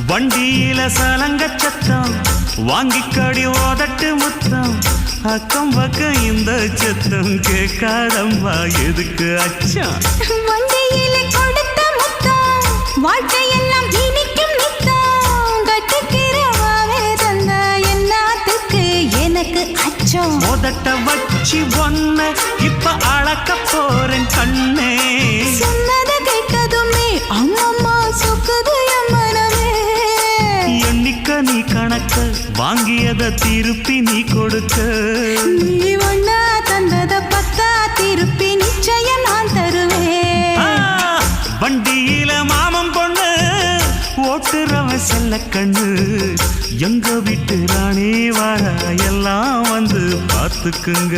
வண்டியில சலங்க சத்தம் வாங்கிக்கடி ஓதட்டு முத்தம் அக்கம் பக்கம் இந்த சத்தம் கேட்காதம்மா எதுக்கு அச்சம் வண்டியில கொடுத்த முத்தம் வாழ்க்கையெல்லாம் இனிக்கும் நித்தம் கட்டுக்கிறவாவே தந்த எல்லாத்துக்கு எனக்கு அச்சம் ஓதட்ட வச்சு ஒன்ன இப்ப அளக்க போறேன் கண்ணே சொன்னத கேட்டதுமே அம்மம்மா சொக்குது என் மனமே எண்ணிக்க நீ கணக்க வாங்கியத திருப்பி நீ கொடுக்க நீ ஒன்னா தந்தத பத்தா திருப்பி நிச்சயம் நான் தருவேன் வண்டியில மாமன் பொண்ணு ஓட்டுறவன் செல்ல கண்ணு எங்க வீட்டு ராணி வார எல்லாம் வந்து பார்த்துக்குங்க